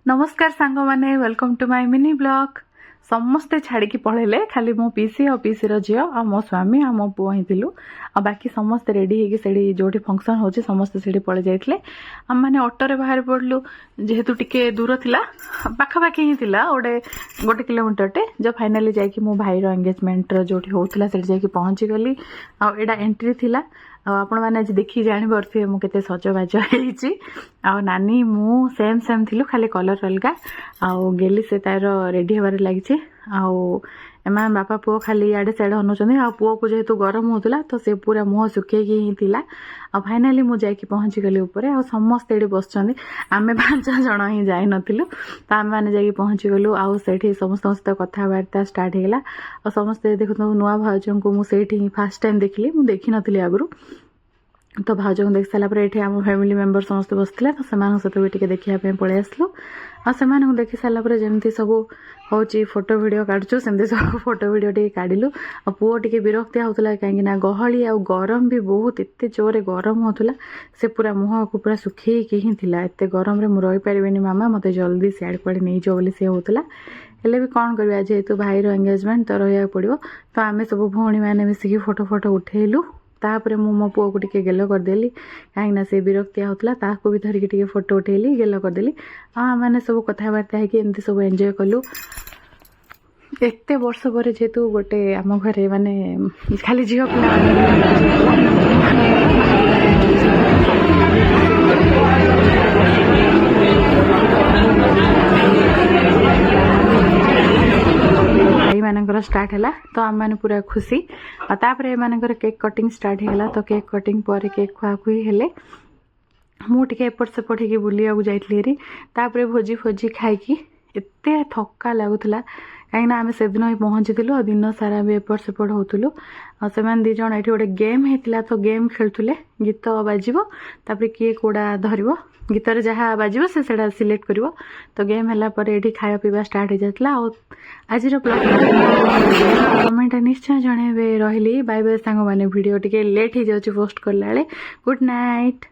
नमस्कार सांग माने welcome to my mini blog समस्ते छाड़ी पळेले खाली मो पीसी और पीसी झी आ मो स्वामी आ मो पुआ ही थिलु आ बाकी समस्त रेडी होगी सेठी जोठी फंक्शन होची समस्त सेठी पळे जाइतले हम माने ऑटो रे बाहर पड़लु जेहेतु टिके दूर थिला पाखा पाखी ही थिला गोटे किलोमीटर टे जब फाइनली जाई कि मो भाई रो एंगेजमेंट रो जोठी होतला सेठी जाई कि पहुंची गली आ एडा एंट्री थिला आपण मैंने आज देखी जानी पारे मुझे सजबाज हो नानी मु सेम सेम थिलु खाली कलर अलग आउ गेली से तार रेडी हबार लगी एम बापा पुओ खाली इे सियाड़े अनुचंदी आ पुओ को जेहेतु गरम होता तो से पूरा मुह सुखेकी ही थिला आ फाइनाली मु जाई पहुंची गली ऊपर आ समस्त ये बस आम 5 जन ही जाई नथिलु तो आम मैंने जाई पहुंची गलु आ सेठी समस्त सहित कथबार्ता स्टार्ट होगा और समस्ते देखु नुआ भाउजों को मुझे फास्ट टाइम देखली मुझे देखी नी आगु तो भाउज को देख सारापर ये आम फैमिली मेंबर समस्त बसते तो सहित भी देखा पलि आसलु आ देखी सारापर जमी सब हूँ फोटो वीडियो काटु सेमती सब फोटो वीडियो टे काढ़लु आ पुओ टे विरक्तिया होता कहीं गहली आ गरम भी बहुत एत जोरे गरम होता से पूरा मुह को पूरा सुखी ही थिला एत गरम रे मु रही पारिबेनी मामा मते जल्दी सियाड़ कुआडे नहीं जाओ बोली से होता हेले भी कौन करवा जेहेतु भाई एंगेजमेंट तो रहा पड़ो तो आम सब भौणी मैंने मिसिकी फोटो फोटो उठेलु तापर मु मो पुओ को टिके गेल करदेली कहीं से विरक्तिया होता ताको भी धरिकी टिके फोटो उठेली गेल करदेली मैंने सब कथबार्ता है एमती सब एंजॉय कलु एते वर्ष पर जेहेतु गोटे आम घरे माने खाली झील मानकर स्टार्ट है तो आम मैंने पूरा खुशी तापर एमानकर केक कटिंग स्टार्ट होगा तो केक कटिंग पर केक खुआखुई हेले मुझे एपट सेपट हो बुलिया जाइली तापर भोजी फोजी खाई एत थका लगुला कहीं आम से दिन ही पहुँची दिन सारा भी एपट सेपट होलु से दिज ये गोटे गेम होता तो गेम खेलुले गीत बाजिब तापर किए कौड़ा धर गीतर जहाँ बाजिब से सिलेक्ट कर तो गेम है ये खाया पीवा स्टार्ट हो जाता आज कमेंट निश्चय जनइबे रही बाय बाय सांग मैंने वीडियो टिके लेट हो जाऊँ पोस्ट करला गुड नाइट।